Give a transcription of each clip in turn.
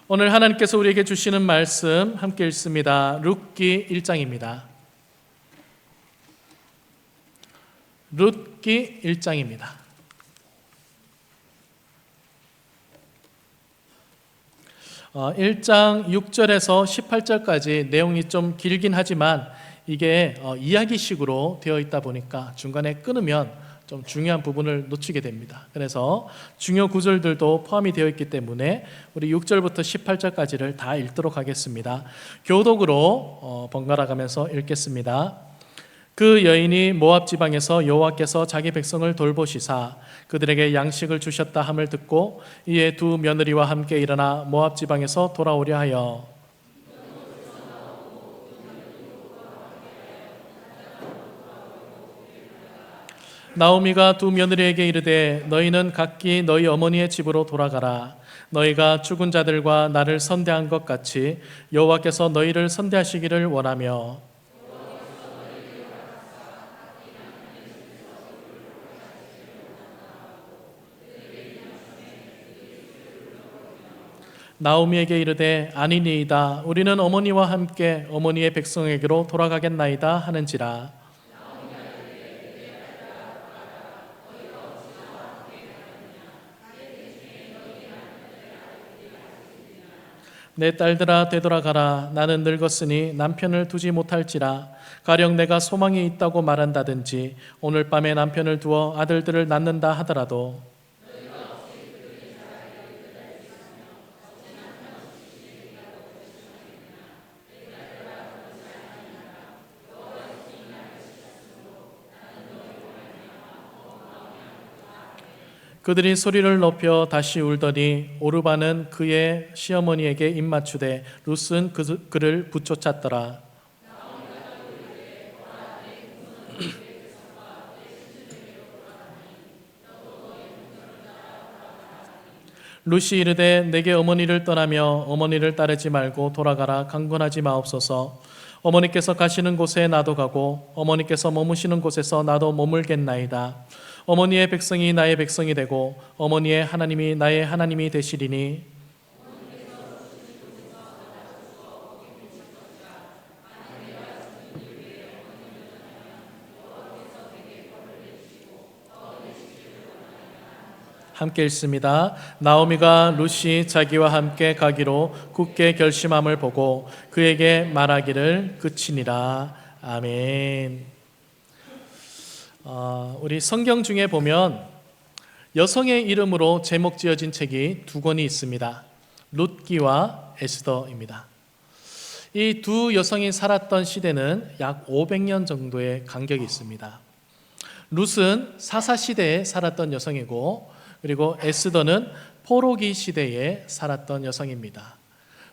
오늘 하나님께서 우리에게 주시는 말씀 함께 읽습니다. 룻기 1장입니다. 룻기 1장입니다. 1장 6절에서 18절까지 내용이 좀 길긴 하지만 이게 이야기식으로 되어 있다 보니까 중간에 끊으면 좀 중요한 부분을 놓치게 됩니다. 그래서 중요 구절들도 포함이 되어 있기 때문에 우리 6절부터 18절까지를 다 읽도록 하겠습니다. 교독으로 번갈아 가면서 읽겠습니다. 그 여인이 모압 지방에서 여호와께서 자기 백성을 돌보시사 그들에게 양식을 주셨다 함을 듣고 이에 두 며느리와 함께 일어나 모압 지방에서 돌아오려 하여 나오미가 두 며느리에게 이르되 너희는 각기 너희 어머니의 집으로 돌아가라. 너희가 죽은 자들과 나를 선대한 것 같이 여호와께서 너희를 선대하시기를 원하며 나오미에게 이르되 아니니이다. 우리는 어머니와 함께 어머니의 백성에게로 돌아가겠나이다 하는지라. 내 딸들아 되돌아가라. 나는 늙었으니 남편을 두지 못할지라. 가령 내가 소망이 있다고 말한다든지 오늘 밤에 남편을 두어 아들들을 낳는다 하더라도 그들이 소리를 높여 다시 울더니 오르바는 그의 시어머니에게 입맞추되 룻은 그를 붙쫓았더라. 룻이 이르되 내게 어머니를 떠나며 어머니를 따르지 말고 돌아가라. 강권하지 마옵소서. 어머니께서 가시는 곳에 나도 가고 어머니께서 머무시는 곳에서 나도 머물겠나이다. 어머니의 백성이 나의 백성이 되고 어머니의 하나님이 나의 하나님이 되시리니 함께 읽습니다. 나오미가 룻이 자기와 함께 가기로 굳게 결심함을 보고 그에게 말하기를 그치니라. 아멘. 우리 성경 중에 보면 여성의 이름으로 제목 지어진 책이 두 권이 있습니다. 룻기와 에스더입니다. 이 두 여성이 살았던 시대는 약 500년 정도의 간격이 있습니다. 룻은 사사 시대에 살았던 여성이고 그리고 에스더는 포로기 시대에 살았던 여성입니다.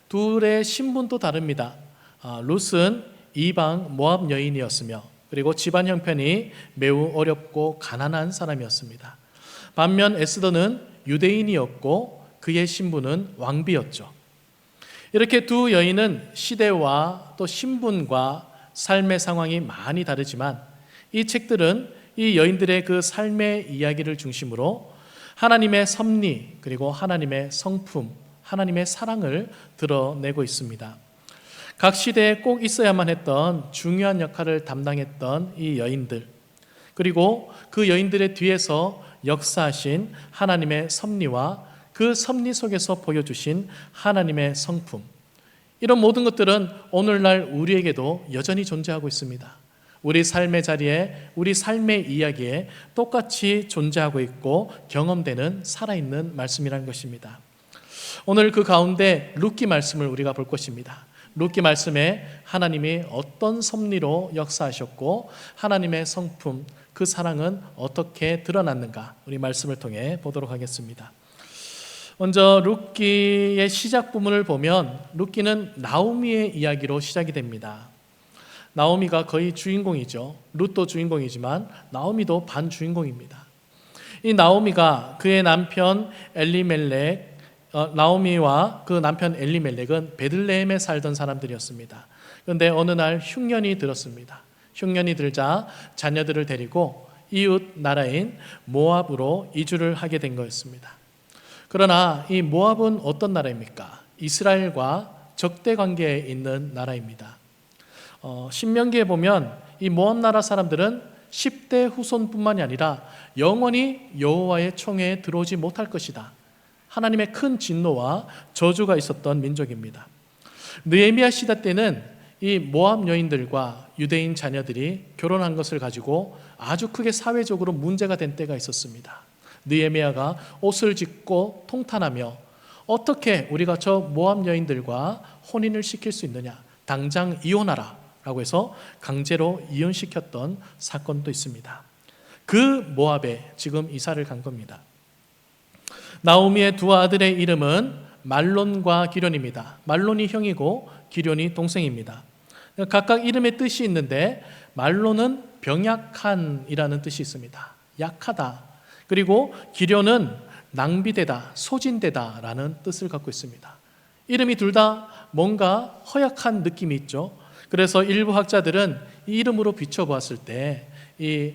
둘의 신분도 다릅니다. 룻은 이방 모압 여인이었으며 그리고 집안 형편이 매우 어렵고 가난한 사람이었습니다. 반면 에스더는 유대인이었고 그의 신분은 왕비였죠. 이렇게 두 여인은 시대와 또 신분과 삶의 상황이 많이 다르지만 이 책들은 이 여인들의 그 삶의 이야기를 중심으로 하나님의 섭리 그리고 하나님의 성품, 하나님의 사랑을 드러내고 있습니다. 각 시대에 꼭 있어야만 했던 중요한 역할을 담당했던 이 여인들, 그리고 그 여인들의 뒤에서 역사하신 하나님의 섭리와 그 섭리 속에서 보여주신 하나님의 성품, 이런 모든 것들은 오늘날 우리에게도 여전히 존재하고 있습니다. 우리 삶의 자리에, 우리 삶의 이야기에 똑같이 존재하고 있고 경험되는 살아있는 말씀이라는 것입니다. 오늘 그 가운데 룻기 말씀을 우리가 볼 것입니다. 룻기 말씀에 하나님이 어떤 섭리로 역사하셨고 하나님의 성품, 그 사랑은 어떻게 드러났는가 우리 말씀을 통해 보도록 하겠습니다. 먼저 룻기의 시작 부분을 보면 룻기는 나오미의 이야기로 시작이 됩니다. 나오미가 거의 주인공이죠. 룻도 주인공이지만 나오미도 반주인공입니다. 이 나오미가 그의 남편 엘리멜렉, 나오미와 그 남편 엘리멜렉은 베들레헴에 살던 사람들이었습니다. 그런데 어느 날 흉년이 들었습니다. 흉년이 들자 자녀들을 데리고 이웃 나라인 모압으로 이주를 하게 된 거였습니다. 그러나 이 모압은 어떤 나라입니까? 이스라엘과 적대 관계에 있는 나라입니다. 신명기에 보면 이 모압 나라 사람들은 10대 후손뿐만이 아니라 영원히 여호와의 총회에 들어오지 못할 것이다. 하나님의 큰 진노와 저주가 있었던 민족입니다. 느헤미야 시대 때는 이 모압 여인들과 유대인 자녀들이 결혼한 것을 가지고 아주 크게 사회적으로 문제가 된 때가 있었습니다. 느헤미야가 옷을 찢고 통탄하며 어떻게 우리가 저 모압 여인들과 혼인을 시킬 수 있느냐, 당장 이혼하라 라고 해서 강제로 이혼시켰던 사건도 있습니다. 그 모압에 지금 이사를 간 겁니다. 나오미의 두 아들의 이름은 말론과 기련입니다. 말론이 형이고 기련이 동생입니다. 각각 이름의 뜻이 있는데 말론은 병약한이라는 뜻이 있습니다. 약하다. 그리고 기련은 낭비되다, 소진되다 라는 뜻을 갖고 있습니다. 이름이 둘 다 뭔가 허약한 느낌이 있죠. 그래서 일부 학자들은 이 이름으로 비춰보았을 때 이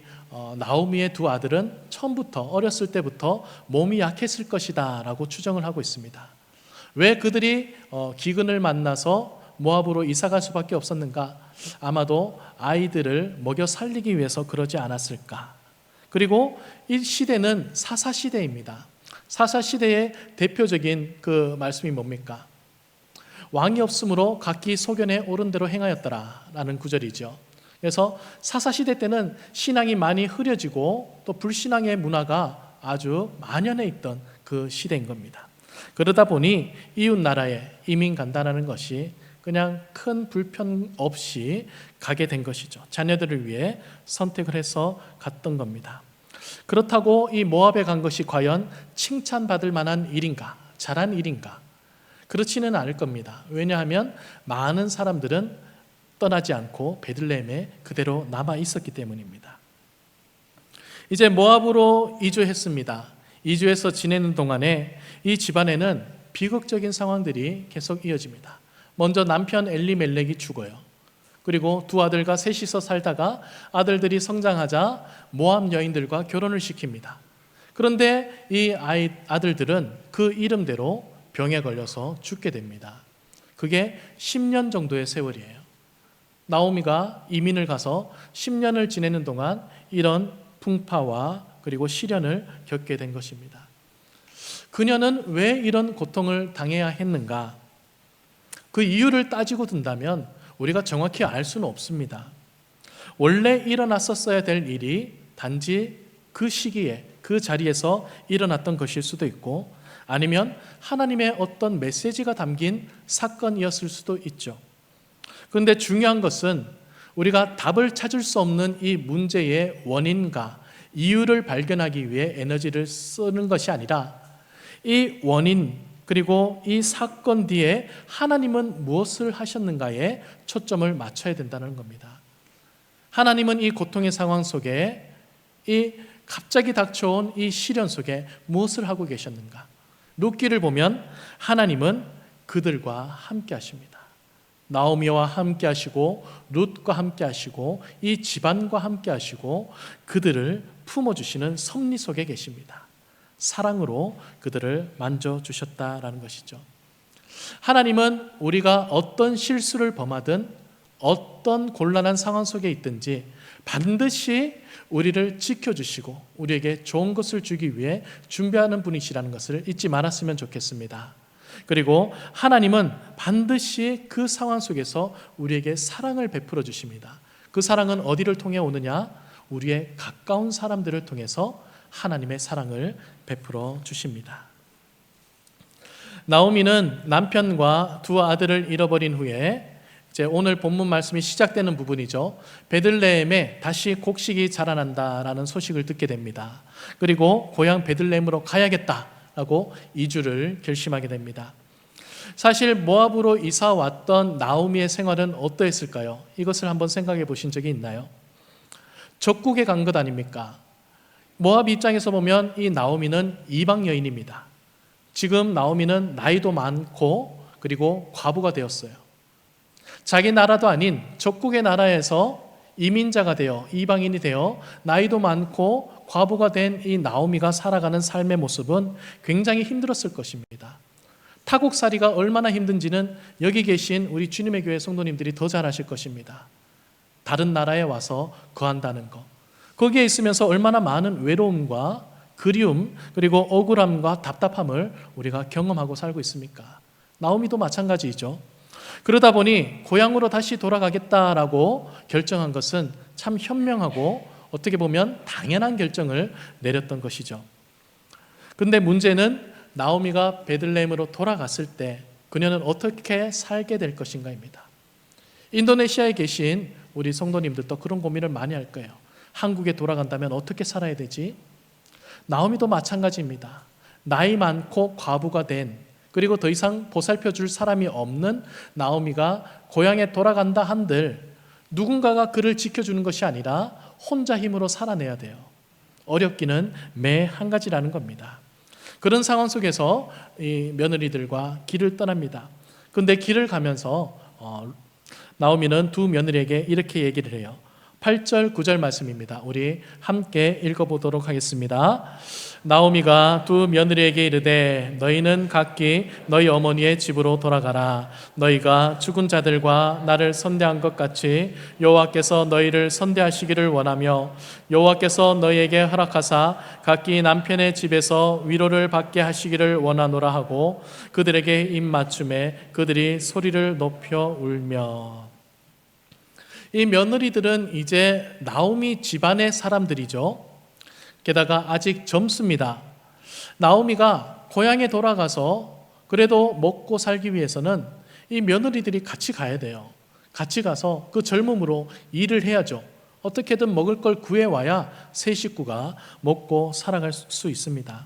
나오미의 두 아들은 처음부터 어렸을 때부터 몸이 약했을 것이다 라고 추정을 하고 있습니다. 왜 그들이 기근을 만나서 모압으로 이사갈 수밖에 없었는가? 아마도 아이들을 먹여 살리기 위해서 그러지 않았을까? 그리고 이 시대는 사사시대입니다. 사사시대의 대표적인 그 말씀이 뭡니까? 왕이 없으므로 각기 소견에 옳은 대로 행하였더라 라는 구절이죠. 그래서 사사시대 때는 신앙이 많이 흐려지고 또 불신앙의 문화가 아주 만연해 있던 그 시대인 겁니다. 그러다 보니 이웃 나라에 이민 간다는 것이 그냥 큰 불편 없이 가게 된 것이죠. 자녀들을 위해 선택을 해서 갔던 겁니다. 그렇다고 이 모압에 간 것이 과연 칭찬받을 만한 일인가? 잘한 일인가? 그렇지는 않을 겁니다. 왜냐하면 많은 사람들은 떠나지 않고 베들레헴에 그대로 남아 있었기 때문입니다. 이제 모압으로 이주했습니다. 이주해서 지내는 동안에 이 집안에는 비극적인 상황들이 계속 이어집니다. 먼저 남편 엘리멜렉이 죽어요. 그리고 두 아들과 셋이서 살다가 아들들이 성장하자 모압 여인들과 결혼을 시킵니다. 그런데 이 아들들은 그 이름대로 병에 걸려서 죽게 됩니다. 그게 10년 정도의 세월이에요. 나오미가 이민을 가서 10년을 지내는 동안 이런 풍파와 그리고 시련을 겪게 된 것입니다. 그녀는 왜 이런 고통을 당해야 했는가? 그 이유를 따지고 든다면 우리가 정확히 알 수는 없습니다. 원래 일어났었어야 될 일이 단지 그 시기에 그 자리에서 일어났던 것일 수도 있고 아니면 하나님의 어떤 메시지가 담긴 사건이었을 수도 있죠. 그런데 중요한 것은 우리가 답을 찾을 수 없는 이 문제의 원인과 이유를 발견하기 위해 에너지를 쓰는 것이 아니라 이 원인 그리고 이 사건 뒤에 하나님은 무엇을 하셨는가에 초점을 맞춰야 된다는 겁니다. 하나님은 이 고통의 상황 속에 이 갑자기 닥쳐온 이 시련 속에 무엇을 하고 계셨는가? 룻기를 보면 하나님은 그들과 함께 하십니다. 나오미와 함께 하시고 룻과 함께 하시고 이 집안과 함께 하시고 그들을 품어주시는 섭리 속에 계십니다. 사랑으로 그들을 만져주셨다라는 것이죠. 하나님은 우리가 어떤 실수를 범하든 어떤 곤란한 상황 속에 있든지 반드시 우리를 지켜주시고 우리에게 좋은 것을 주기 위해 준비하는 분이시라는 것을 잊지 말았으면 좋겠습니다. 그리고 하나님은 반드시 그 상황 속에서 우리에게 사랑을 베풀어 주십니다. 그 사랑은 어디를 통해 오느냐? 우리의 가까운 사람들을 통해서 하나님의 사랑을 베풀어 주십니다. 나오미는 남편과 두 아들을 잃어버린 후에 이제 오늘 본문 말씀이 시작되는 부분이죠. 베들레헴에 다시 곡식이 자라난다라는 소식을 듣게 됩니다. 그리고 고향 베들레헴으로 가야겠다라고 이주를 결심하게 됩니다. 사실 모압으로 이사 왔던 나오미의 생활은 어떠했을까요? 이것을 한번 생각해 보신 적이 있나요? 적국에 간 것 아닙니까? 모압 입장에서 보면 이 나오미는 이방 여인입니다. 지금 나오미는 나이도 많고 그리고 과부가 되었어요. 자기 나라도 아닌 적국의 나라에서 이민자가 되어 이방인이 되어 나이도 많고 과부가 된 이 나오미가 살아가는 삶의 모습은 굉장히 힘들었을 것입니다. 타국살이가 얼마나 힘든지는 여기 계신 우리 주님의 교회 성도님들이 더 잘 아실 것입니다. 다른 나라에 와서 거한다는 것, 거기에 있으면서 얼마나 많은 외로움과 그리움 그리고 억울함과 답답함을 우리가 경험하고 살고 있습니까? 나오미도 마찬가지이죠. 그러다 보니 고향으로 다시 돌아가겠다라고 결정한 것은 참 현명하고 어떻게 보면 당연한 결정을 내렸던 것이죠. 근데 문제는 나오미가 베들레헴으로 돌아갔을 때 그녀는 어떻게 살게 될 것인가입니다. 인도네시아에 계신 우리 성도님들도 그런 고민을 많이 할 거예요. 한국에 돌아간다면 어떻게 살아야 되지? 나오미도 마찬가지입니다. 나이 많고 과부가 된, 그리고 더 이상 보살펴 줄 사람이 없는 나오미가 고향에 돌아간다 한들 누군가가 그를 지켜주는 것이 아니라 혼자 힘으로 살아내야 돼요. 어렵기는 매 한 가지라는 겁니다. 그런 상황 속에서 이 며느리들과 길을 떠납니다. 그런데 길을 가면서 나오미는 두 며느리에게 이렇게 얘기를 해요. 8절 9절 말씀입니다. 우리 함께 읽어보도록 하겠습니다. 나오미가 두 며느리에게 이르되 너희는 각기 너희 어머니의 집으로 돌아가라. 너희가 죽은 자들과 나를 선대한 것 같이 여호와께서 너희를 선대하시기를 원하며 여호와께서 너희에게 허락하사 각기 남편의 집에서 위로를 받게 하시기를 원하노라 하고 그들에게 입맞춤에 그들이 소리를 높여 울며. 이 며느리들은 이제 나오미 집안의 사람들이죠. 게다가 아직 젊습니다. 나오미가 고향에 돌아가서 그래도 먹고 살기 위해서는 이 며느리들이 같이 가야 돼요. 같이 가서 그 젊음으로 일을 해야죠. 어떻게든 먹을 걸 구해와야 세 식구가 먹고 살아갈 수 있습니다.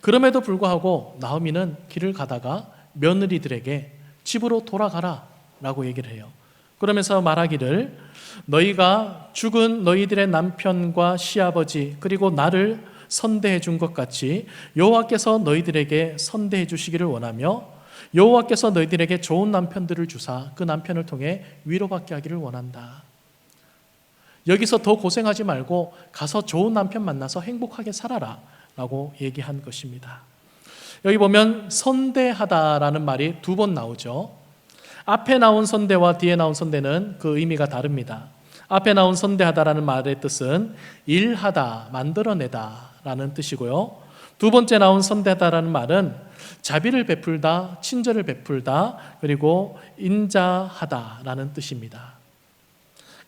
그럼에도 불구하고 나오미는 길을 가다가 며느리들에게 집으로 돌아가라 라고 얘기를 해요. 그러면서 말하기를 너희가 죽은 너희들의 남편과 시아버지 그리고 나를 선대해 준 것 같이 여호와께서 너희들에게 선대해 주시기를 원하며 여호와께서 너희들에게 좋은 남편들을 주사 그 남편을 통해 위로받게 하기를 원한다. 여기서 더 고생하지 말고 가서 좋은 남편 만나서 행복하게 살아라 라고 얘기한 것입니다. 여기 보면 선대하다라는 말이 두 번 나오죠. 앞에 나온 선대와 뒤에 나온 선대는 그 의미가 다릅니다. 앞에 나온 선대하다라는 말의 뜻은 일하다, 만들어내다 라는 뜻이고요. 두 번째 나온 선대하다라는 말은 자비를 베풀다, 친절을 베풀다, 그리고 인자하다 라는 뜻입니다.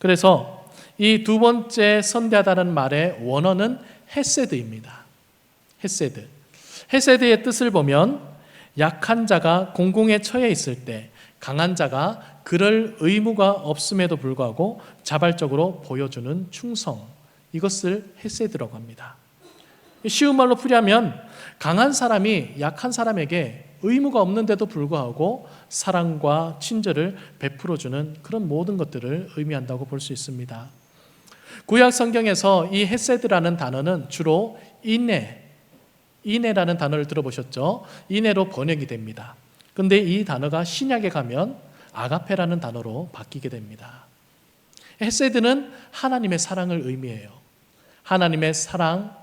그래서 이 두 번째 선대하다라는 말의 원어는 헤세드입니다. 헤세드. 헤세드의 뜻을 보면 약한 자가 공공에 처해 있을 때 강한 자가 그럴 의무가 없음에도 불구하고 자발적으로 보여주는 충성, 이것을 헤세드라고 합니다. 쉬운 말로 풀이하면 강한 사람이 약한 사람에게 의무가 없는데도 불구하고 사랑과 친절을 베풀어주는 그런 모든 것들을 의미한다고 볼 수 있습니다. 구약 성경에서 이 헤세드라는 단어는 주로 인애라는 단어를 들어보셨죠? 인애로 번역이 됩니다. 근데 이 단어가 신약에 가면 아가페라는 단어로 바뀌게 됩니다. 헤세드는 하나님의 사랑을 의미해요. 하나님의 사랑,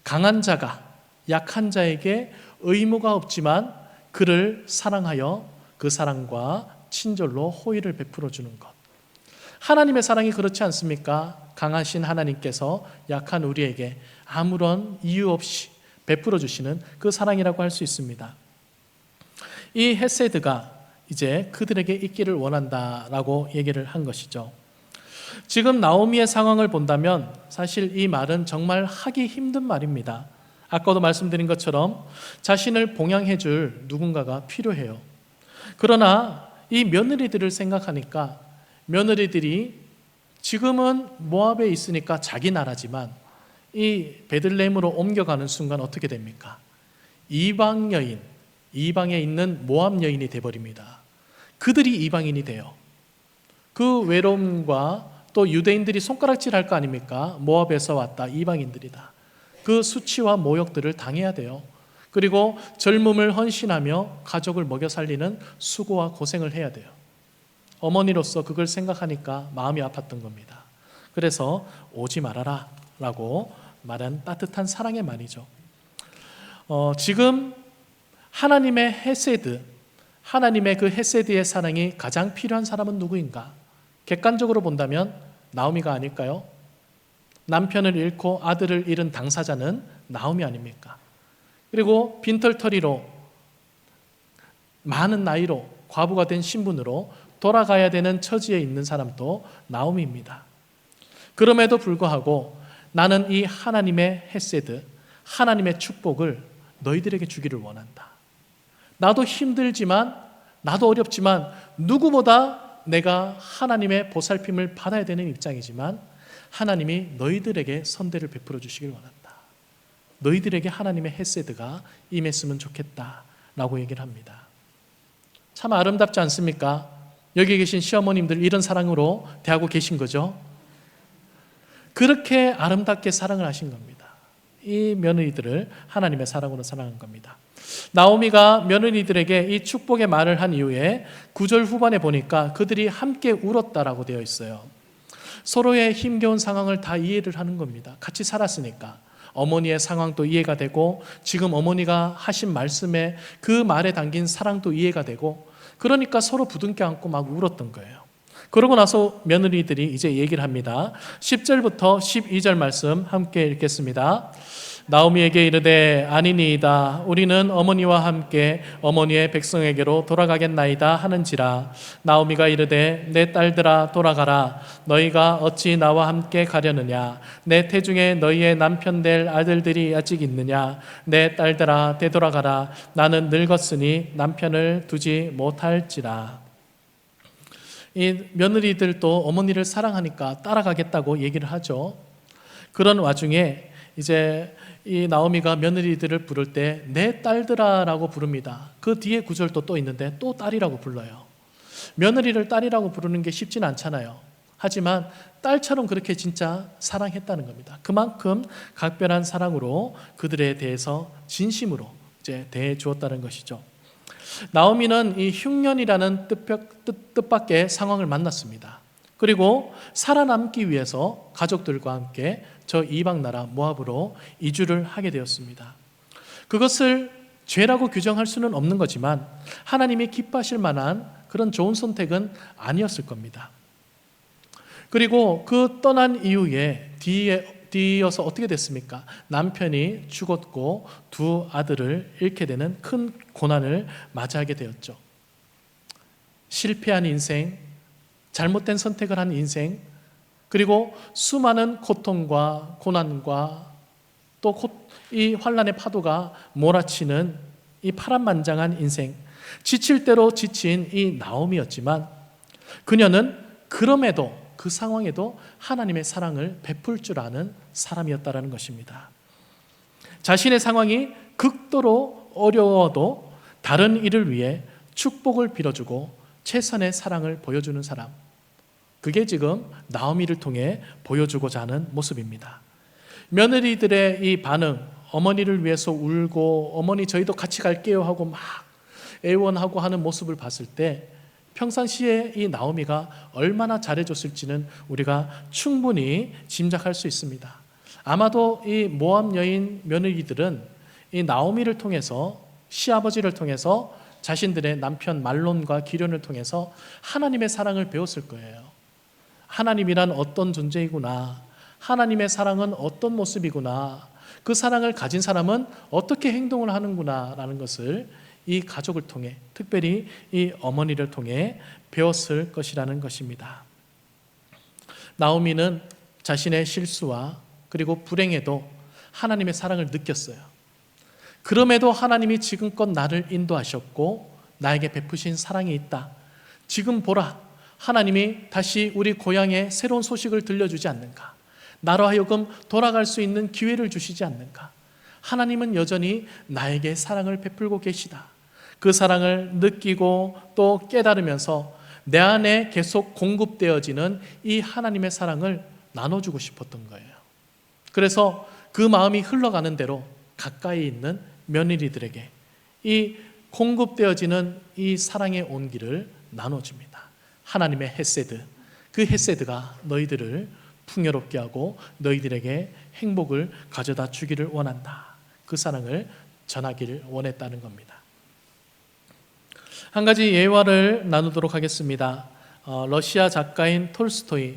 강한 자가 약한 자에게 의무가 없지만 그를 사랑하여 그 사랑과 친절로 호의를 베풀어 주는 것. 하나님의 사랑이 그렇지 않습니까? 강하신 하나님께서 약한 우리에게 아무런 이유 없이 베풀어 주시는 그 사랑이라고 할 수 있습니다. 이 헤세드가 이제 그들에게 있기를 원한다라고 얘기를 한 것이죠. 지금 나오미의 상황을 본다면 사실 이 말은 정말 하기 힘든 말입니다. 아까도 말씀드린 것처럼 자신을 봉양해 줄 누군가가 필요해요. 그러나 이 며느리들을 생각하니까 며느리들이 지금은 모압에 있으니까 자기 나라지만 이 베들레헴으로 옮겨가는 순간 어떻게 됩니까? 이방 여인, 이방에 있는 모압 여인이 돼버립니다. 그들이 이방인이 돼요. 그 외로움과 또 유대인들이 손가락질 할 거 아닙니까? 모압에서 왔다 이방인들이다. 그 수치와 모욕들을 당해야 돼요. 그리고 젊음을 헌신하며 가족을 먹여 살리는 수고와 고생을 해야 돼요. 어머니로서 그걸 생각하니까 마음이 아팠던 겁니다. 그래서 오지 말아라 라고 말한 따뜻한 사랑의 말이죠. 지금 하나님의 헤세드, 하나님의 그 헤세드의 사랑이 가장 필요한 사람은 누구인가? 객관적으로 본다면 나오미가 아닐까요? 남편을 잃고 아들을 잃은 당사자는 나오미 아닙니까? 그리고 빈털터리로 많은 나이로 과부가 된 신분으로 돌아가야 되는 처지에 있는 사람도 나오미입니다. 그럼에도 불구하고 나는 이 하나님의 헤세드, 하나님의 축복을 너희들에게 주기를 원한다. 나도 힘들지만, 나도 어렵지만 누구보다 내가 하나님의 보살핌을 받아야 되는 입장이지만 하나님이 너희들에게 선대를 베풀어 주시길 원한다. 너희들에게 하나님의 헤세드가 임했으면 좋겠다라고 얘기를 합니다. 참 아름답지 않습니까? 여기 계신 시어머님들 이런 사랑으로 대하고 계신 거죠. 그렇게 아름답게 사랑을 하신 겁니다. 이 며느리들을 하나님의 사랑으로 사랑한 겁니다. 나오미가 며느리들에게 이 축복의 말을 한 이후에 9절 후반에 보니까 그들이 함께 울었다라고 되어 있어요. 서로의 힘겨운 상황을 다 이해를 하는 겁니다. 같이 살았으니까. 어머니의 상황도 이해가 되고 지금 어머니가 하신 말씀에 그 말에 담긴 사랑도 이해가 되고 그러니까 서로 부둥켜 안고 막 울었던 거예요. 그러고 나서 며느리들이 이제 얘기를 합니다. 10절부터 12절 말씀 함께 읽겠습니다. 나오미에게 이르되 아니니이다. 우리는 어머니와 함께 어머니의 백성에게로 돌아가겠나이다 하는지라. 나오미가 이르되 내 딸들아 돌아가라. 너희가 어찌 나와 함께 가려느냐. 내 태중에 너희의 남편 될 아들들이 아직 있느냐. 내 딸들아 되돌아가라. 나는 늙었으니 남편을 두지 못할지라. 이 며느리들도 어머니를 사랑하니까 따라가겠다고 얘기를 하죠. 그런 와중에 이제 이 나오미가 며느리들을 부를 때 내 딸들아라고 부릅니다. 그 뒤에 구절도 또 있는데 또 딸이라고 불러요. 며느리를 딸이라고 부르는 게 쉽지는 않잖아요. 하지만 딸처럼 그렇게 진짜 사랑했다는 겁니다. 그만큼 각별한 사랑으로 그들에 대해서 진심으로 이제 대해 주었다는 것이죠. 나오미는 이 흉년이라는 뜻밖의 상황을 만났습니다. 그리고 살아남기 위해서 가족들과 함께 저 이방 나라 모압으로 이주를 하게 되었습니다. 그것을 죄라고 규정할 수는 없는 거지만 하나님이 기뻐하실 만한 그런 좋은 선택은 아니었을 겁니다. 그리고 그 떠난 이후에 뒤이어서 어떻게 됐습니까? 남편이 죽었고 두 아들을 잃게 되는 큰 고난을 맞이하게 되었죠. 실패한 인생, 잘못된 선택을 한 인생, 그리고 수많은 고통과 고난과 또 이 환란의 파도가 몰아치는 이 파란만장한 인생, 지칠 대로 지친 이 나오미였지만 그녀는 그럼에도 그 상황에도 하나님의 사랑을 베풀 줄 아는 사람이었다라는 것입니다. 자신의 상황이 극도로 어려워도 다른 이를 위해 축복을 빌어주고 최선의 사랑을 보여주는 사람, 그게 지금 나오미를 통해 보여주고자 하는 모습입니다. 며느리들의 이 반응, 어머니를 위해서 울고 어머니 저희도 같이 갈게요 하고 막 애원하고 하는 모습을 봤을 때 평상시에 이 나오미가 얼마나 잘해줬을지는 우리가 충분히 짐작할 수 있습니다. 아마도 이 모압 여인 며느리들은 이 나오미를 통해서, 시아버지를 통해서 자신들의 남편 말론과 기련을 통해서 하나님의 사랑을 배웠을 거예요. 하나님이란 어떤 존재이구나, 하나님의 사랑은 어떤 모습이구나, 그 사랑을 가진 사람은 어떻게 행동을 하는구나 라는 것을 이 가족을 통해, 특별히 이 어머니를 통해 배웠을 것이라는 것입니다. 나오미는 자신의 실수와 그리고 불행에도 하나님의 사랑을 느꼈어요. 그럼에도 하나님이 지금껏 나를 인도하셨고 나에게 베푸신 사랑이 있다. 지금 보라, 하나님이 다시 우리 고향에 새로운 소식을 들려주지 않는가? 나로 하여금 돌아갈 수 있는 기회를 주시지 않는가? 하나님은 여전히 나에게 사랑을 베풀고 계시다. 그 사랑을 느끼고 또 깨달으면서 내 안에 계속 공급되어지는 이 하나님의 사랑을 나눠주고 싶었던 거예요. 그래서 그 마음이 흘러가는 대로 가까이 있는 며느리들에게 이 공급되어지는 이 사랑의 온기를 나눠줍니다. 하나님의 헤세드, 그 헤세드가 너희들을 풍요롭게 하고 너희들에게 행복을 가져다 주기를 원한다. 그 사랑을 전하기를 원했다는 겁니다. 한 가지 예화를 나누도록 하겠습니다. 러시아 작가인 톨스토이,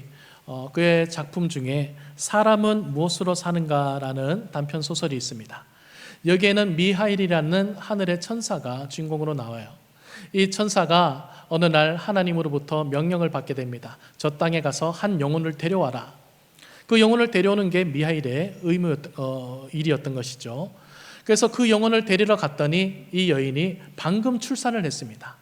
그의 작품 중에 사람은 무엇으로 사는가라는 단편 소설이 있습니다. 여기에는 미하일이라는 하늘의 천사가 주인공으로 나와요. 이 천사가 어느 날 하나님으로부터 명령을 받게 됩니다. 저 땅에 가서 한 영혼을 데려와라. 그 영혼을 데려오는 게 미하일의 일이었던 것이죠. 그래서 그 영혼을 데리러 갔더니 이 여인이 방금 출산을 했습니다.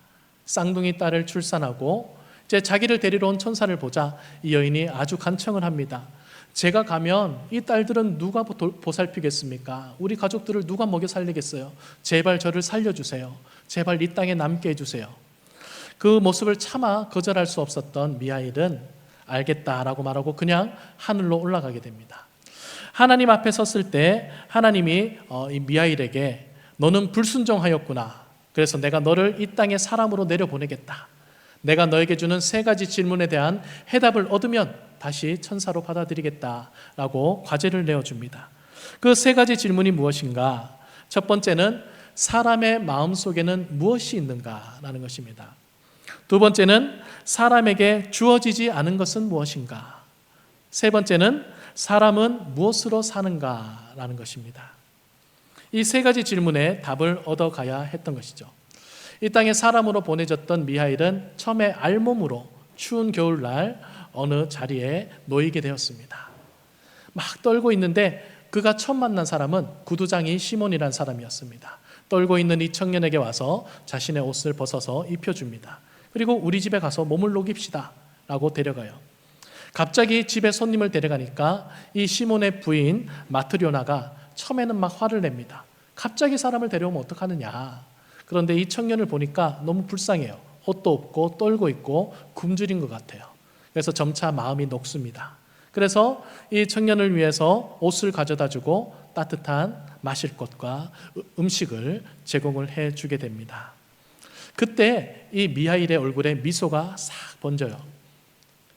쌍둥이 딸을 출산하고 이제 자기를 데리러 온 천사를 보자 이 여인이 아주 간청을 합니다. 제가 가면 이 딸들은 누가 보살피겠습니까? 우리 가족들을 누가 먹여 살리겠어요? 제발 저를 살려주세요. 제발 이 땅에 남게 해주세요. 그 모습을 차마 거절할 수 없었던 미하일은 알겠다라고 말하고 그냥 하늘로 올라가게 됩니다. 하나님 앞에 섰을 때 하나님이 이 미하일에게 너는 불순종하였구나. 그래서 내가 너를 이 땅에 사람으로 내려보내겠다. 내가 너에게 주는 3가지 질문에 대한 해답을 얻으면 다시 천사로 받아들이겠다라고 과제를 내어줍니다. 그 3가지 질문이 무엇인가? 첫 번째는 사람의 마음속에는 무엇이 있는가라는 것입니다. 두 번째는 사람에게 주어지지 않은 것은 무엇인가? 세 번째는 사람은 무엇으로 사는가라는 것입니다. 이 3가지 질문에 답을 얻어가야 했던 것이죠. 이 땅에 사람으로 보내졌던 미하일은 처음에 알몸으로 추운 겨울날 어느 자리에 놓이게 되었습니다. 막 떨고 있는데 그가 처음 만난 사람은 구두장이 시몬이라는 사람이었습니다. 떨고 있는 이 청년에게 와서 자신의 옷을 벗어서 입혀줍니다. 그리고 우리 집에 가서 몸을 녹입시다 라고 데려가요. 갑자기 집에 손님을 데려가니까 이 시몬의 부인 마트료나가 처음에는 막 화를 냅니다. 갑자기 사람을 데려오면 어떡하느냐. 그런데 이 청년을 보니까 너무 불쌍해요. 옷도 없고 떨고 있고 굶주린 것 같아요. 그래서 점차 마음이 녹습니다. 그래서 이 청년을 위해서 옷을 가져다 주고 따뜻한 마실 것과 음식을 제공을 해주게 됩니다. 그때 이 미하일의 얼굴에 미소가 싹 번져요.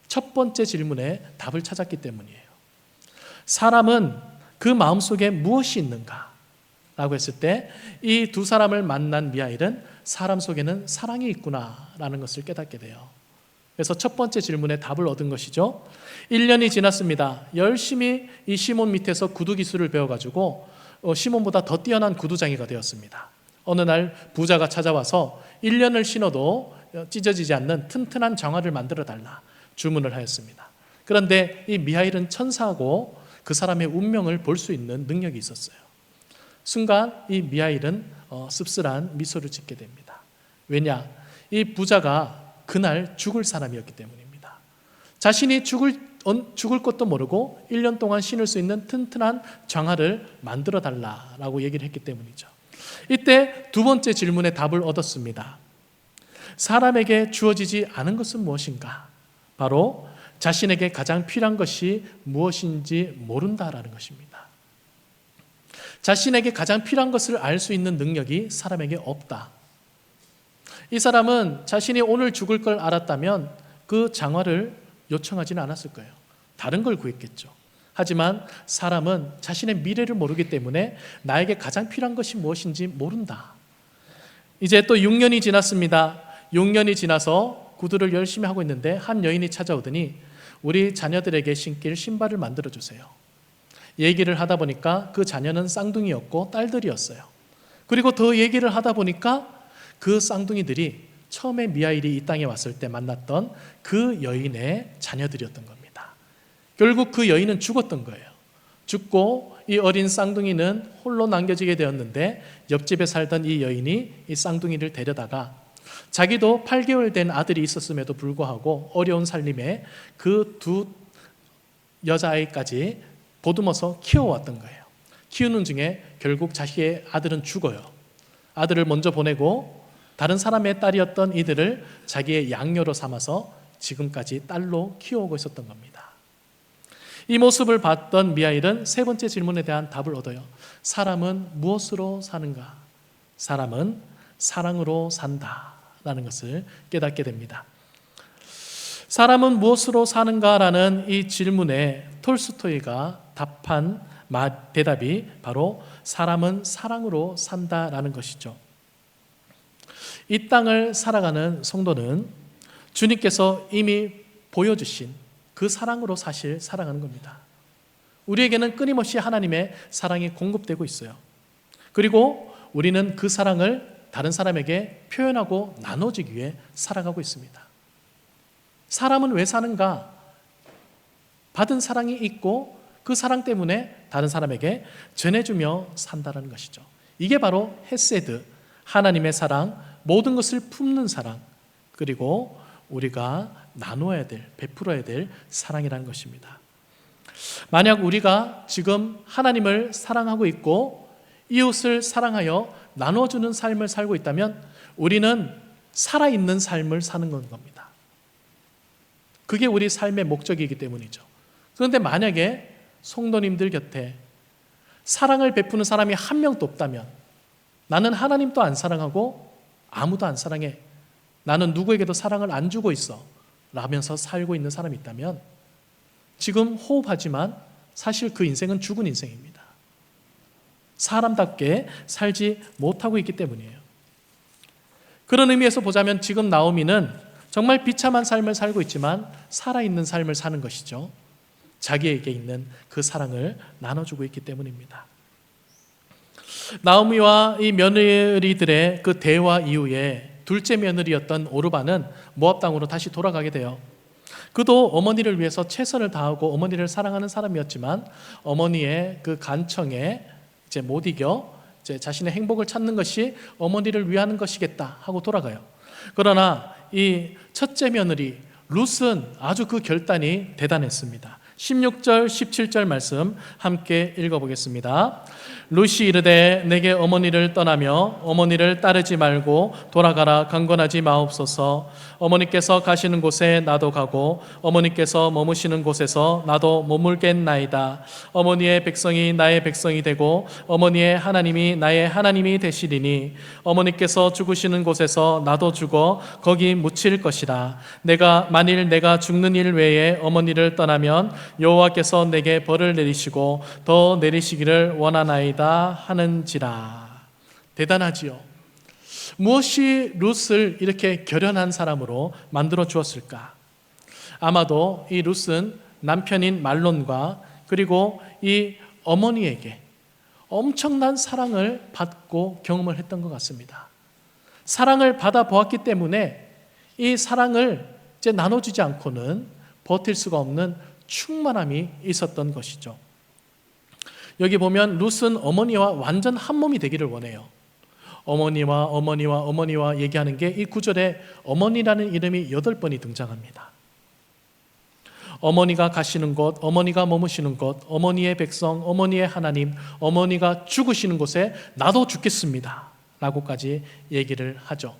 첫 번째 질문에 답을 찾았기 때문이에요. 사람은 그 마음속에 무엇이 있는가? 라고 했을 때 이 두 사람을 만난 미하일은 사람 속에는 사랑이 있구나라는 것을 깨닫게 돼요. 그래서 첫 번째 질문에 답을 얻은 것이죠. 1년이 지났습니다. 열심히 이 시몬 밑에서 구두 기술을 배워가지고 시몬보다 더 뛰어난 구두장이가 되었습니다. 어느 날 부자가 찾아와서 1년을 신어도 찢어지지 않는 튼튼한 장화를 만들어 달라 주문을 하였습니다. 그런데 이 미하일은 천사하고 그 사람의 운명을 볼 수 있는 능력이 있었어요. 순간 이 미하일은 씁쓸한 미소를 짓게 됩니다. 왜냐? 이 부자가 그날 죽을 사람이었기 때문입니다. 자신이 죽을 것도 모르고 1년 동안 신을 수 있는 튼튼한 장화를 만들어 달라라고 얘기를 했기 때문이죠. 이때 두 번째 질문에 답을 얻었습니다. 사람에게 주어지지 않은 것은 무엇인가? 바로 자신에게 가장 필요한 것이 무엇인지 모른다라는 것입니다. 자신에게 가장 필요한 것을 알 수 있는 능력이 사람에게 없다. 이 사람은 자신이 오늘 죽을 걸 알았다면 그 장화를 요청하지는 않았을 거예요. 다른 걸 구했겠죠. 하지만 사람은 자신의 미래를 모르기 때문에 나에게 가장 필요한 것이 무엇인지 모른다. 이제 또 6년이 지났습니다. 6년이 지나서 구두를 열심히 하고 있는데 한 여인이 찾아오더니 우리 자녀들에게 신길 신발을 만들어주세요. 얘기를 하다 보니까 그 자녀는 쌍둥이였고 딸들이었어요. 그리고 더 얘기를 하다 보니까 그 쌍둥이들이 처음에 미하일이 이 땅에 왔을 때 만났던 그 여인의 자녀들이었던 겁니다. 결국 그 여인은 죽었던 거예요. 죽고 이 어린 쌍둥이는 홀로 남겨지게 되었는데 옆집에 살던 이 여인이 이 쌍둥이를 데려다가 자기도 8개월 된 아들이 있었음에도 불구하고 어려운 살림에 그 두 여자아이까지 보듬어서 키워왔던 거예요. 키우는 중에 결국 자식의 아들은 죽어요. 아들을 먼저 보내고 다른 사람의 딸이었던 이들을 자기의 양녀로 삼아서 지금까지 딸로 키워오고 있었던 겁니다. 이 모습을 봤던 미하일은 세 번째 질문에 대한 답을 얻어요. 사람은 무엇으로 사는가? 사람은 사랑으로 산다라는 것을 깨닫게 됩니다. 사람은 무엇으로 사는가라는 이 질문에 톨스토이가 답한 대답이 바로 사람은 사랑으로 산다라는 것이죠. 이 땅을 살아가는 성도는 주님께서 이미 보여주신 그 사랑으로 사실 살아가는 겁니다. 우리에게는 끊임없이 하나님의 사랑이 공급되고 있어요. 그리고 우리는 그 사랑을 다른 사람에게 표현하고 나눠주기 위해 살아가고 있습니다. 사람은 왜 사는가? 받은 사랑이 있고 그 사랑 때문에 다른 사람에게 전해주며 산다는 것이죠. 이게 바로 헤세드, 하나님의 사랑, 모든 것을 품는 사랑, 그리고 우리가 나누어야 될, 베풀어야 될 사랑이라는 것입니다. 만약 우리가 지금 하나님을 사랑하고 있고 이웃을 사랑하여 나눠주는 삶을 살고 있다면 우리는 살아있는 삶을 사는 겁니다. 그게 우리 삶의 목적이기 때문이죠. 그런데 만약에 성도님들 곁에 사랑을 베푸는 사람이 한 명도 없다면, 나는 하나님도 안 사랑하고 아무도 안 사랑해, 나는 누구에게도 사랑을 안 주고 있어 라면서 살고 있는 사람이 있다면 지금 호흡하지만 사실 그 인생은 죽은 인생입니다. 사람답게 살지 못하고 있기 때문이에요. 그런 의미에서 보자면 지금 나오미는 정말 비참한 삶을 살고 있지만 살아있는 삶을 사는 것이죠. 자기에게 있는 그 사랑을 나눠주고 있기 때문입니다. 나오미와 이 며느리들의 그 대화 이후에 둘째 며느리였던 오르바는 모압 땅으로 다시 돌아가게 돼요. 그도 어머니를 위해서 최선을 다하고 어머니를 사랑하는 사람이었지만 어머니의 그 간청에 이제 못 이겨 이제 자신의 행복을 찾는 것이 어머니를 위하는 것이겠다 하고 돌아가요. 그러나 이 첫째 며느리 룻은 아주 그 결단이 대단했습니다. 16절 17절 말씀 함께 읽어보겠습니다. 룻이 이르되 내게 어머니를 떠나며 어머니를 따르지 말고 돌아가라 강권하지 마옵소서. 어머니께서 가시는 곳에 나도 가고 어머니께서 머무시는 곳에서 나도 머물겠나이다. 어머니의 백성이 나의 백성이 되고 어머니의 하나님이 나의 하나님이 되시리니 어머니께서 죽으시는 곳에서 나도 죽어 거기 묻힐 것이라. 만일 내가 죽는 일 외에 어머니를 떠나면 여호와께서 내게 벌을 내리시고 더 내리시기를 원하나이다 하는지라. 대단하지요. 무엇이 룻을 이렇게 결연한 사람으로 만들어 주었을까? 아마도 이 룻은 남편인 말론과 그리고 이 어머니에게 엄청난 사랑을 받고 경험을 했던 것 같습니다. 사랑을 받아 보았기 때문에 이 사랑을 이제 나눠주지 않고는 버틸 수가 없는 충만함이 있었던 것이죠. 여기 보면 룻은 어머니와 완전 한 몸이 되기를 원해요. 어머니와 얘기하는 게 이 구절에 어머니라는 이름이 8번이 등장합니다. 어머니가 가시는 곳, 어머니가 머무시는 곳, 어머니의 백성, 어머니의 하나님, 어머니가 죽으시는 곳에 나도 죽겠습니다 라고까지 얘기를 하죠.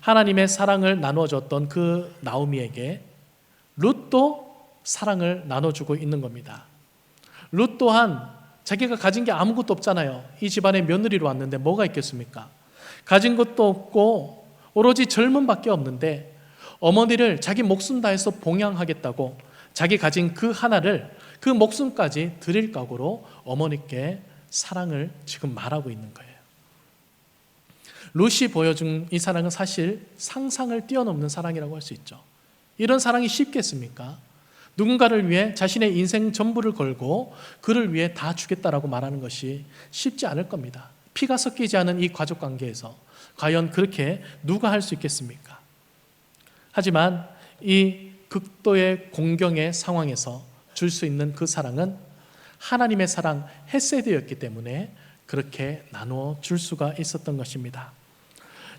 하나님의 사랑을 나눠줬던 그 나오미에게 룻도 사랑을 나눠주고 있는 겁니다. 룻 또한 자기가 가진 게 아무것도 없잖아요. 이 집안에 며느리로 왔는데 뭐가 있겠습니까? 가진 것도 없고 오로지 젊음밖에 없는데 어머니를 자기 목숨 다해서 봉양하겠다고 자기 가진 그 하나를 그 목숨까지 드릴 각오로 어머니께 사랑을 지금 말하고 있는 거예요. 룻이 보여준 이 사랑은 사실 상상을 뛰어넘는 사랑이라고 할 수 있죠. 이런 사랑이 쉽겠습니까? 누군가를 위해 자신의 인생 전부를 걸고 그를 위해 다 주겠다라고 말하는 것이 쉽지 않을 겁니다. 피가 섞이지 않은 이 가족관계에서 과연 그렇게 누가 할 수 있겠습니까? 하지만 이 극도의 공경의 상황에서 줄 수 있는 그 사랑은 하나님의 사랑 헤세드였기 때문에 그렇게 나누어 줄 수가 있었던 것입니다.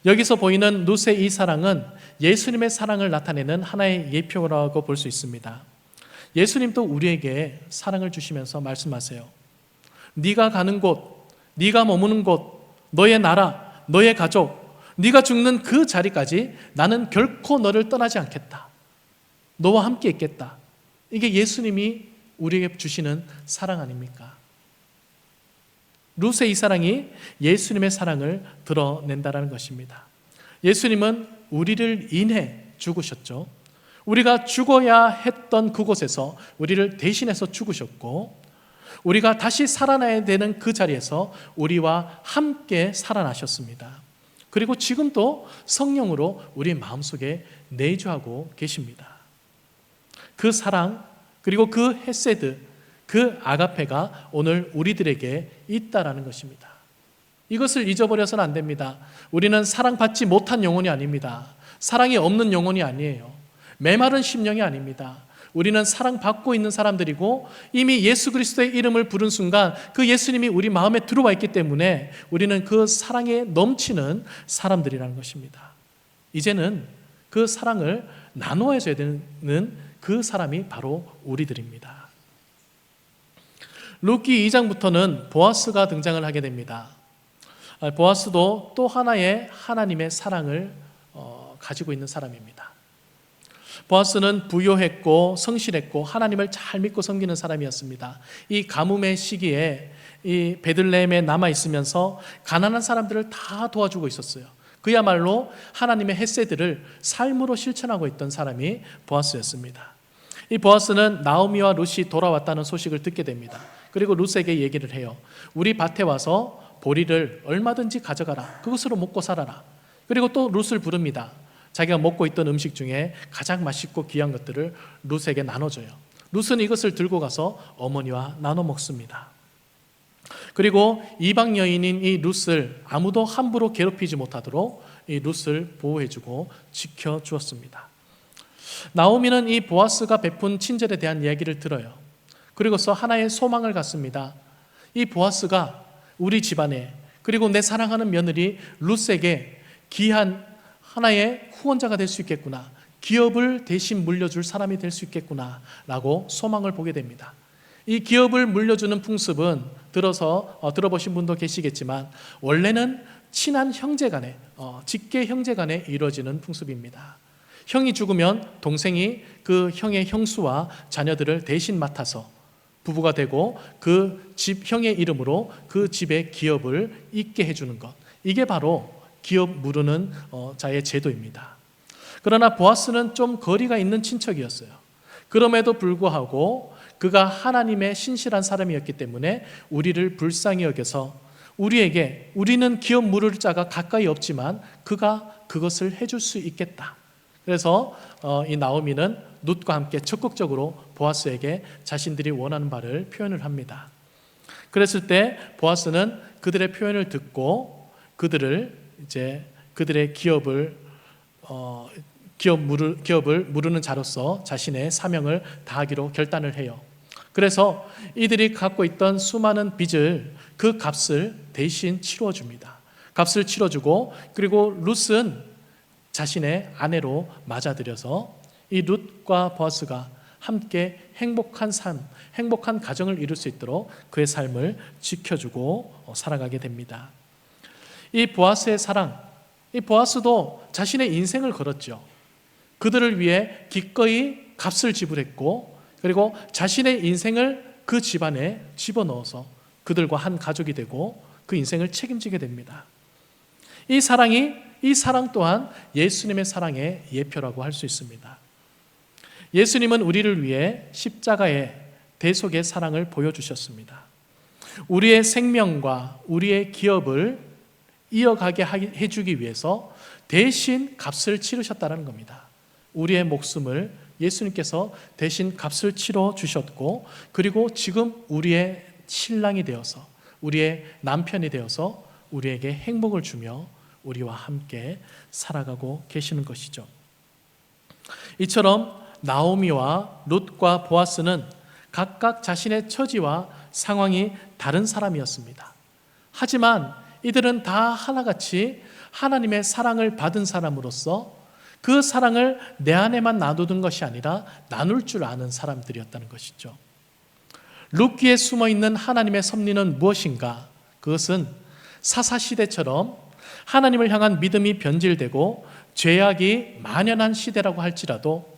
여기서 보이는 룻의 이 사랑은 예수님의 사랑을 나타내는 하나의 예표라고 볼 수 있습니다. 예수님도 우리에게 사랑을 주시면서 말씀하세요. 네가 가는 곳, 네가 머무는 곳, 너의 나라, 너의 가족, 네가 죽는 그 자리까지 나는 결코 너를 떠나지 않겠다. 너와 함께 있겠다. 이게 예수님이 우리에게 주시는 사랑 아닙니까? 룻의 이 사랑이 예수님의 사랑을 드러낸다는 것입니다. 예수님은 우리를 인해 죽으셨죠. 우리가 죽어야 했던 그곳에서 우리를 대신해서 죽으셨고 우리가 다시 살아나야 되는 그 자리에서 우리와 함께 살아나셨습니다. 그리고 지금도 성령으로 우리 마음속에 내주하고 계십니다. 그 사랑, 그리고 그 헤세드, 그 아가페가 오늘 우리들에게 있다라는 것입니다. 이것을 잊어버려서는 안 됩니다. 우리는 사랑받지 못한 영혼이 아닙니다. 사랑이 없는 영혼이 아니에요. 메마른 심령이 아닙니다. 우리는 사랑받고 있는 사람들이고 이미 예수 그리스도의 이름을 부른 순간 그 예수님이 우리 마음에 들어와 있기 때문에 우리는 그 사랑에 넘치는 사람들이라는 것입니다. 이제는 그 사랑을 나누어 줘야 되는 그 사람이 바로 우리들입니다. 룻기 2장부터는 보아스가 등장을 하게 됩니다. 보아스도 또 하나의 하나님의 사랑을 가지고 있는 사람입니다. 보아스는 부요했고 성실했고 하나님을 잘 믿고 섬기는 사람이었습니다. 이 가뭄의 시기에 이 베들레헴에 남아 있으면서 가난한 사람들을 다 도와주고 있었어요. 그야말로 하나님의 헤세드를 삶으로 실천하고 있던 사람이 보아스였습니다. 이 보아스는 나오미와 룻이 돌아왔다는 소식을 듣게 됩니다. 그리고 룻에게 얘기를 해요. 우리 밭에 와서 보리를 얼마든지 가져가라. 그것으로 먹고 살아라. 그리고 또 룻을 부릅니다. 자기가 먹고 있던 음식 중에 가장 맛있고 귀한 것들을 룻에게 나눠줘요. 룻은 이것을 들고 가서 어머니와 나눠 먹습니다. 그리고 이방 여인인 이 룻을 아무도 함부로 괴롭히지 못하도록 이 룻을 보호해주고 지켜주었습니다. 나오미는 이 보아스가 베푼 친절에 대한 이야기를 들어요. 그리고서 하나의 소망을 갖습니다. 이 보아스가 우리 집안에, 그리고 내 사랑하는 며느리 룻에게 귀한 하나의 후원자가 될 수 있겠구나, 기업을 대신 물려줄 사람이 될 수 있겠구나 라고 소망을 보게 됩니다. 이 기업을 물려주는 풍습은 들어보신 분도 계시겠지만 원래는 친한 형제간에, 직계 형제간에 이루어지는 풍습입니다. 형이 죽으면 동생이 그 형의 형수와 자녀들을 대신 맡아서 부부가 되고 그 집 형의 이름으로 그 집의 기업을 잇게 해주는 것, 이게 바로 기업 무르는 자의 제도입니다. 그러나 보아스는 좀 거리가 있는 친척이었어요. 그럼에도 불구하고 그가 하나님의 신실한 사람이었기 때문에 우리를 불쌍히 여겨서 우리는 기업 물을 자가 가까이 없지만 그가 그것을 해줄 수 있겠다. 그래서 이 나오미는 룻과 함께 적극적으로 보아스에게 자신들이 원하는 바를 표현을 합니다. 그랬을 때 보아스는 그들의 표현을 듣고 그들의 기업을 무르는 자로서 자신의 사명을 다하기로 결단을 해요. 그래서 이들이 갖고 있던 수많은 빚을, 그 값을 대신 치러줍니다. 값을 치러주고, 그리고 룻은 자신의 아내로 맞아들여서 이 룻과 보아스가 함께 행복한 삶, 행복한 가정을 이룰 수 있도록 그의 삶을 지켜주고 살아가게 됩니다. 이 보아스의 사랑, 이 보아스도 자신의 인생을 걸었죠. 그들을 위해 기꺼이 값을 지불했고, 그리고 자신의 인생을 그 집안에 집어넣어서 그들과 한 가족이 되고 그 인생을 책임지게 됩니다. 이 사랑 또한 예수님의 사랑의 예표라고 할 수 있습니다. 예수님은 우리를 위해 십자가의 대속의 사랑을 보여주셨습니다. 우리의 생명과 우리의 기업을 이어가게 해주기 위해서 대신 값을 치르셨다는 겁니다. 우리의 목숨을 예수님께서 대신 값을 치러 주셨고, 그리고 지금 우리의 신랑이 되어서, 우리의 남편이 되어서 우리에게 행복을 주며 우리와 함께 살아가고 계시는 것이죠. 이처럼 나오미와 룻과 보아스는 각각 자신의 처지와 상황이 다른 사람이었습니다. 하지만 이들은 다 하나같이 하나님의 사랑을 받은 사람으로서 그 사랑을 내 안에만 놔두는 것이 아니라 나눌 줄 아는 사람들이었다는 것이죠. 룻기에 숨어있는 하나님의 섭리는 무엇인가? 그것은 사사시대처럼 하나님을 향한 믿음이 변질되고 죄악이 만연한 시대라고 할지라도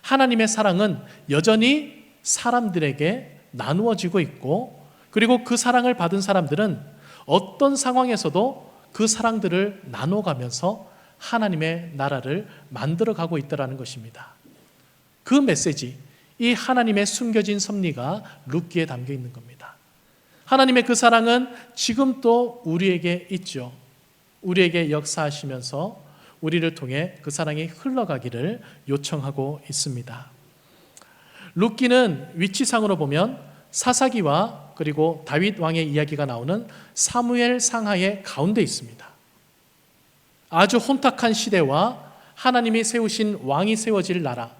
하나님의 사랑은 여전히 사람들에게 나누어지고 있고, 그리고 그 사랑을 받은 사람들은 어떤 상황에서도 그 사랑들을 나눠가면서 하나님의 나라를 만들어가고 있다는 것입니다. 그 메시지, 이 하나님의 숨겨진 섭리가 룻기에 담겨 있는 겁니다. 하나님의 그 사랑은 지금도 우리에게 있죠. 우리에게 역사하시면서 우리를 통해 그 사랑이 흘러가기를 요청하고 있습니다. 룻기는 위치상으로 보면 사사기와 그리고 다윗 왕의 이야기가 나오는 사무엘 상하의 가운데 있습니다. 아주 혼탁한 시대와 하나님이 세우신 왕이 세워질 나라,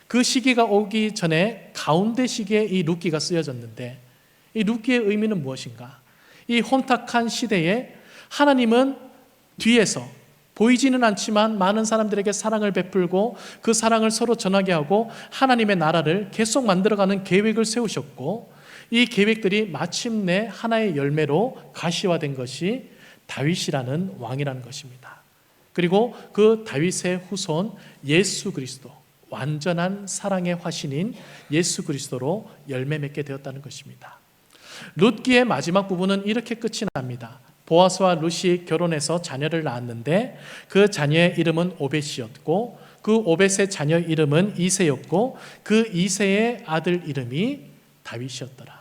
그 시기가 오기 전에 가운데 시기에 이 룻기가 쓰여졌는데, 이 룻기의 의미는 무엇인가? 이 혼탁한 시대에 하나님은 뒤에서 보이지는 않지만 많은 사람들에게 사랑을 베풀고 그 사랑을 서로 전하게 하고 하나님의 나라를 계속 만들어가는 계획을 세우셨고, 이 계획들이 마침내 하나의 열매로 가시화된 것이 다윗이라는 왕이라는 것입니다. 그리고 그 다윗의 후손 예수 그리스도, 완전한 사랑의 화신인 예수 그리스도로 열매 맺게 되었다는 것입니다. 룻기의 마지막 부분은 이렇게 끝이 납니다. 보아스와 룻이 결혼해서 자녀를 낳았는데 그 자녀의 이름은 오벳이었고 그 오벳의 자녀 이름은 이새였고 그 이새의 아들 이름이 다윗이었더라.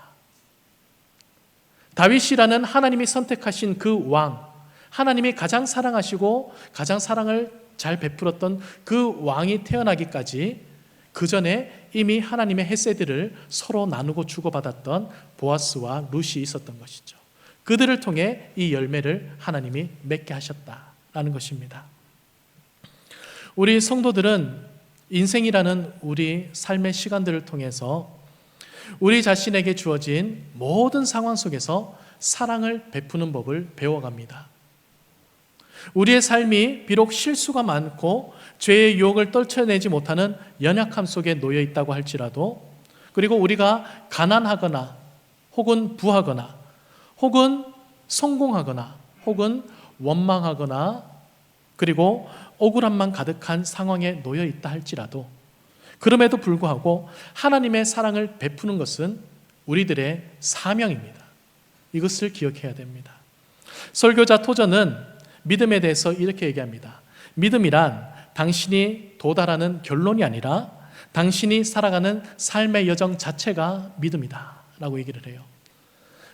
다윗이라는 하나님이 선택하신 그 왕, 하나님이 가장 사랑하시고 가장 사랑을 잘 베풀었던 그 왕이 태어나기까지 그 전에 이미 하나님의 헤세드를 서로 나누고 주고받았던 보아스와 룻이 있었던 것이죠. 그들을 통해 이 열매를 하나님이 맺게 하셨다라는 것입니다. 우리 성도들은 인생이라는 우리 삶의 시간들을 통해서 우리 자신에게 주어진 모든 상황 속에서 사랑을 베푸는 법을 배워갑니다. 우리의 삶이 비록 실수가 많고 죄의 유혹을 떨쳐내지 못하는 연약함 속에 놓여 있다고 할지라도, 그리고 우리가 가난하거나 혹은 부하거나 혹은 성공하거나 혹은 원망하거나 그리고 억울함만 가득한 상황에 놓여 있다 할지라도, 그럼에도 불구하고 하나님의 사랑을 베푸는 것은 우리들의 사명입니다. 이것을 기억해야 됩니다. 설교자 토저는 믿음에 대해서 이렇게 얘기합니다. 믿음이란 당신이 도달하는 결론이 아니라 당신이 살아가는 삶의 여정 자체가 믿음이다 라고 얘기를 해요.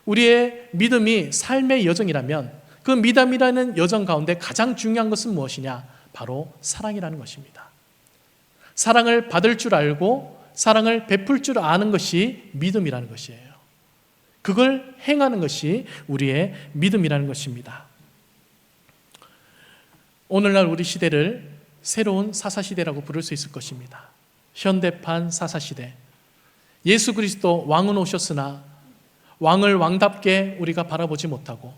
우리의 믿음이 삶의 여정이라면 그 믿음이라는 여정 가운데 가장 중요한 것은 무엇이냐? 바로 사랑이라는 것입니다. 사랑을 받을 줄 알고 사랑을 베풀 줄 아는 것이 믿음이라는 것이에요. 그걸 행하는 것이 우리의 믿음이라는 것입니다. 오늘날 우리 시대를 새로운 사사시대라고 부를 수 있을 것입니다. 현대판 사사시대. 예수 그리스도 왕은 오셨으나 왕을 왕답게 우리가 바라보지 못하고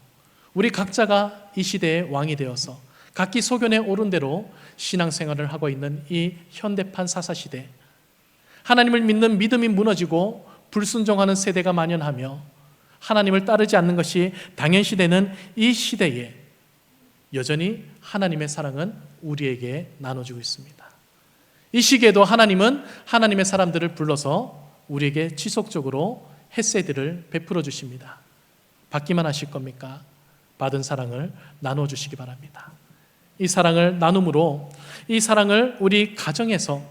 우리 각자가 이 시대의 왕이 되어서 각기 소견에 오른 대로 신앙생활을 하고 있는 이 현대판 사사시대, 하나님을 믿는 믿음이 무너지고 불순종하는 세대가 만연하며 하나님을 따르지 않는 것이 당연시되는 이 시대에 여전히 하나님의 사랑은 우리에게 나눠주고 있습니다. 이 시기에도 하나님은 하나님의 사람들을 불러서 우리에게 지속적으로 헤세드를 베풀어 주십니다. 받기만 하실 겁니까? 받은 사랑을 나눠주시기 바랍니다. 이 사랑을 나눔으로 이 사랑을 우리 가정에서,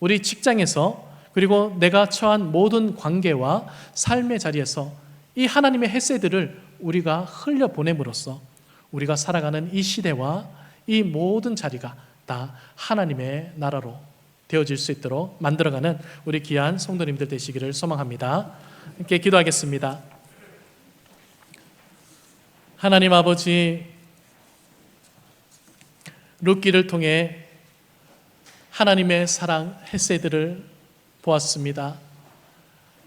우리 직장에서, 그리고 내가 처한 모든 관계와 삶의 자리에서 이 하나님의 헤세드를 우리가 흘려보냄으로써 우리가 살아가는 이 시대와 이 모든 자리가 다 하나님의 나라로 되어질 수 있도록 만들어가는 우리 귀한 성도님들 되시기를 소망합니다. 함께 기도하겠습니다. 하나님 아버지, 룻기를 통해 하나님의 사랑 헤세드를 보았습니다.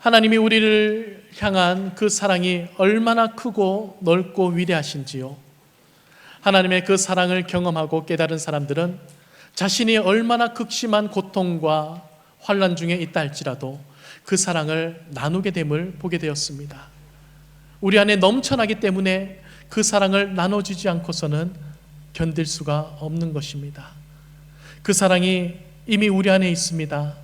하나님이 우리를 향한 그 사랑이 얼마나 크고 넓고 위대하신지요. 하나님의 그 사랑을 경험하고 깨달은 사람들은 자신이 얼마나 극심한 고통과 환난 중에 있다 할지라도 그 사랑을 나누게 됨을 보게 되었습니다. 우리 안에 넘쳐나기 때문에 그 사랑을 나눠주지 않고서는 견딜 수가 없는 것입니다. 그 사랑이 이미 우리 안에 있습니다.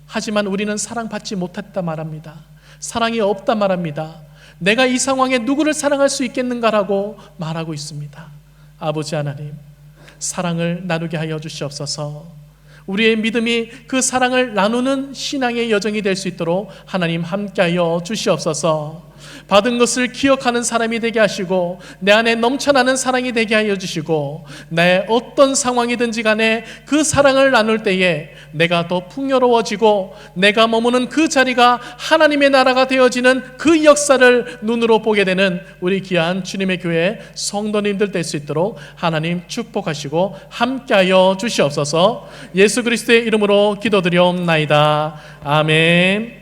하지만 우리는 사랑받지 못했다 말합니다. 사랑이 없다 말합니다. 내가 이 상황에 누구를 사랑할 수 있겠는가라고 말하고 있습니다. 아버지 하나님, 사랑을 나누게 하여 주시옵소서. 우리의 믿음이 그 사랑을 나누는 신앙의 여정이 될 수 있도록 하나님 함께하여 주시옵소서. 받은 것을 기억하는 사람이 되게 하시고 내 안에 넘쳐나는 사랑이 되게 하여 주시고 내 어떤 상황이든지 간에 그 사랑을 나눌 때에 내가 더 풍요로워지고 내가 머무는 그 자리가 하나님의 나라가 되어지는 그 역사를 눈으로 보게 되는 우리 귀한 주님의 교회 성도님들 될 수 있도록 하나님 축복하시고 함께하여 주시옵소서. 예수 그리스도의 이름으로 기도드리옵나이다. 아멘.